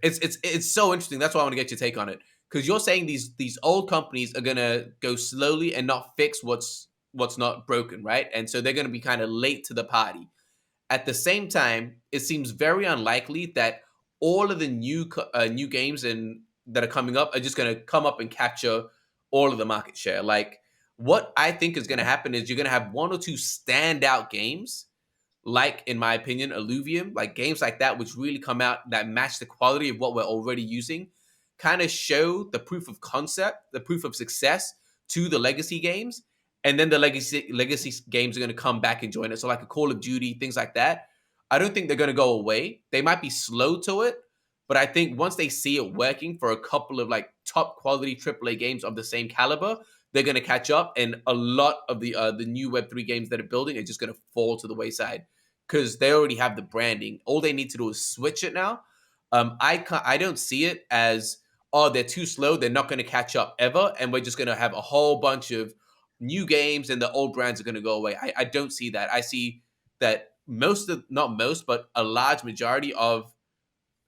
It's so interesting. That's why I want to get your take on it, because you're saying these old companies are gonna go slowly and not fix what's not broken, right? And so they're gonna be kind of late to the party. At the same time, it seems very unlikely that all of the new games and that are coming up are just going to come up and capture all of the market share. Like, what I think is going to happen is you're going to have one or two standout games, like in my opinion, Illuvium, like games like that, which really come out that match the quality of what we're already using, kind of show the proof of concept, the proof of success to the legacy games, and then the legacy games are going to come back and join it. So like a Call of Duty, things like that. I don't think they're going to go away. They might be slow to it, but I think once they see it working for a couple of like top quality AAA games of the same caliber, they're going to catch up, and a lot of the new Web3 games that are building are just going to fall to the wayside because they already have the branding. All they need to do is switch it now. I don't see it as, oh, they're too slow, they're not going to catch up ever, and we're just going to have a whole bunch of new games and the old brands are going to go away. I don't see that. I see that not most, but a large majority of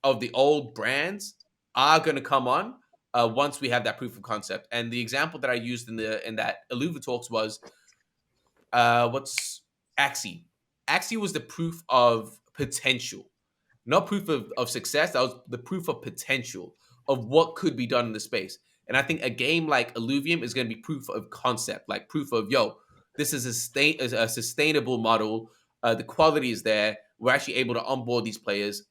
the old brands are going to come on once we have that proof of concept. And the example that I used in that Illuva talks was what's Axie. Axie was the proof of potential, not proof of success. That was the proof of potential of what could be done in the space. And I think a game like Illuvium is going to be proof of concept, like proof of, yo, this is a sustainable model. The quality is there. We're actually able to onboard these players.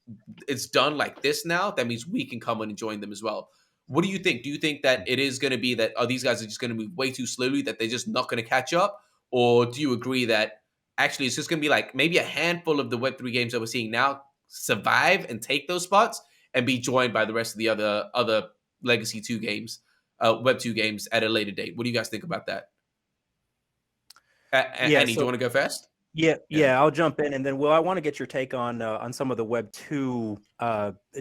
It's done like this now. That means we can come in and join them as well. What do you think? Do you think that it is going to be that, oh, these guys are just going to move way too slowly, that they're just not going to catch up? Or do you agree that actually it's just going to be like maybe a handful of the Web3 games that we're seeing now survive and take those spots and be joined by the rest of the other Legacy 2 games, Web 2 games at a later date? What do you guys think about that? Annie, do you want to go first? Yeah, I'll jump in, and then Will, I want to get your take on some of the Web 2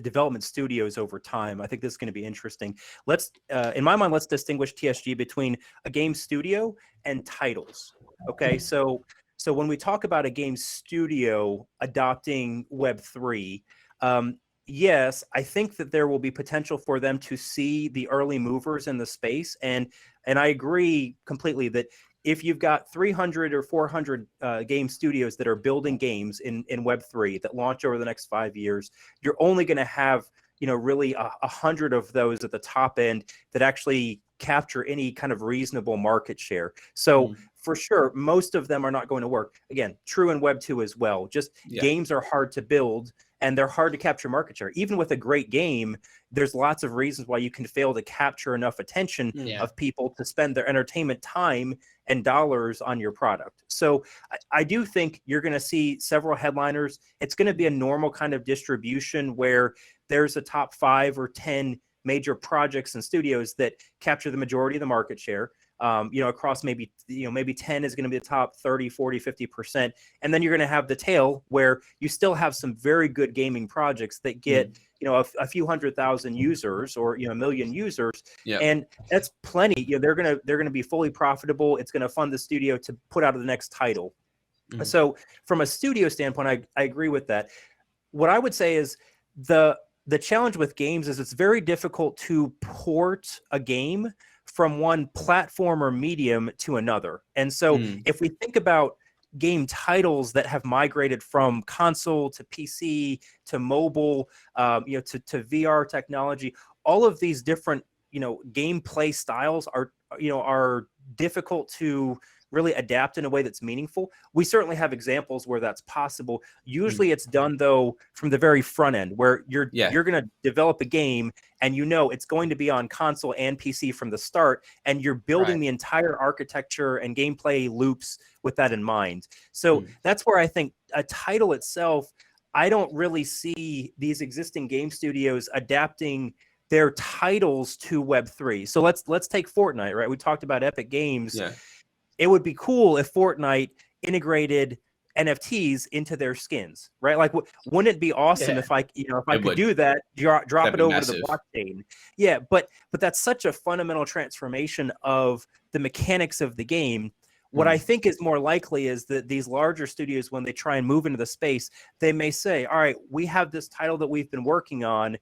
development studios over time. I think this is going to be interesting. Let's, in my mind, let's distinguish TSG between a game studio and titles. Okay, so when we talk about a game studio adopting Web 3, yes, I think that there will be potential for them to see the early movers in the space, and I agree completely that if you've got 300 or 400 game studios that are building games in Web3 that launch over the next 5 years, you're only going to have, really 100 of those at the top end that actually capture any kind of reasonable market share. So for sure, most of them are not going to work. Again, true in Web 2 as well. Just games are hard to build and they're hard to capture market share. Even with a great game, there's lots of reasons why you can fail to capture enough attention of people to spend their entertainment time and dollars on your product. So I do think you're going to see several headliners. It's going to be a normal kind of distribution where there's a top 5 or 10 major projects and studios that capture the majority of the market share. Across maybe 10 is going to be the top 30, 40, 50%. And then you're going to have the tail where you still have some very good gaming projects that get, a few 100,000 users or, a million users. And that's plenty. They're going to be fully profitable. It's going to fund the studio to put out the next title. So from a studio standpoint, I agree with that. What I would say is the challenge with games is it's very difficult to port a game from one platform or medium to another. And so if we think about game titles that have migrated from console to PC to mobile, to VR technology, all of these different, gameplay styles are difficult to really adapt in a way that's meaningful. We certainly have examples where that's possible. Usually it's done though from the very front end where you're going to develop a game and it's going to be on console and PC from the start, and you're building the entire architecture and gameplay loops with that in mind. So that's where I think a title itself, I don't really see these existing game studios adapting their titles to Web3. So let's take Fortnite, right? We talked about Epic Games. It would be cool if Fortnite integrated NFTs into their skins, right? Like, wouldn't it be awesome if I could do that, drop it over to the blockchain? Yeah, but that's such a fundamental transformation of the mechanics of the game. What I think is more likely is that these larger studios, when they try and move into the space, they may say, all right, we have this title that we've been working on.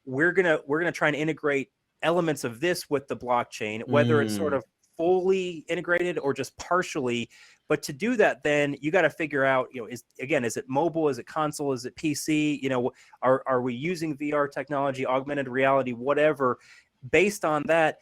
we're gonna try and integrate elements of this with the blockchain, whether it's sort Mm. of fully integrated or just partially. But to do that, then you got to figure out, is it mobile, is it console, is it PC? Are we using VR technology, augmented reality, whatever? Based on that,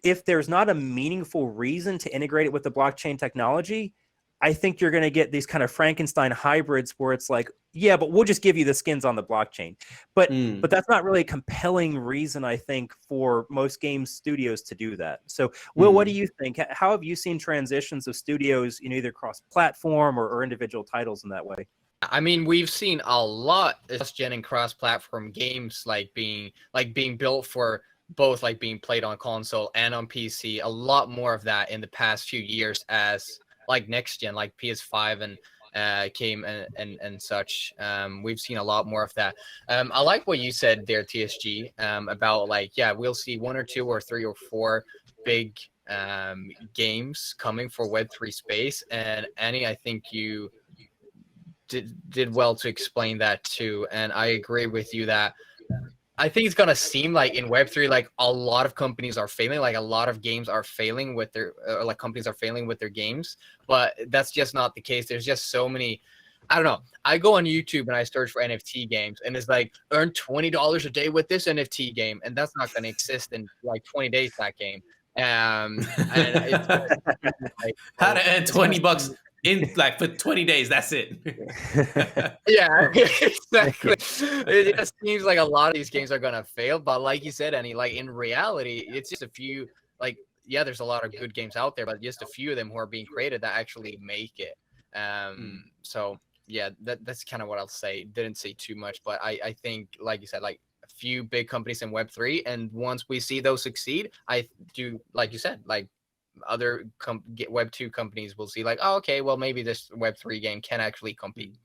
if there's not a meaningful reason to integrate it with the blockchain technology, I think you're going to get these kind of Frankenstein hybrids where it's like, yeah, but we'll just give you the skins on the blockchain. But Mm. that's not really a compelling reason, I think, for most game studios to do that. So, Will, what do Mm. you think? How have you seen transitions of studios, either cross-platform or individual titles in that way? I mean, we've seen a lot of cross-gen and cross-platform games being built for both, like being played on console and on PC. A lot more of that in the past few years as like next gen, like PS5 and came and such. We've seen a lot more of that. I like what you said there, TSG, about like, yeah, we'll see 1 or 2 or 3 or 4 big games coming for Web3 space. And Annie, I think you did well to explain that too. And I agree with you that I think it's gonna seem like in Web3, like a lot of companies are failing, like a lot of games are failing with their, like companies are failing with their games, but that's just not the case. There's just so many. I don't know. I go on YouTube and I search for NFT games, and it's like earn $20 a day with this NFT game, and that's not gonna exist in like 20 days. That game, and it's like, How to earn $20 in like for 20 days? That's it. yeah, exactly. It just seems like a lot of these games are gonna fail, but like you said, Annie, like in reality, it's just a few. Like, yeah, there's a lot of good games out there, but just a few of them who are being created that actually make it. So yeah, that's kind of what I'll say. Didn't say too much, but I think, like you said, like a few big companies in Web3, and once we see those succeed, I do, like you said, like other Web2 companies will see like, oh, okay, well, maybe this Web3 game can actually compete.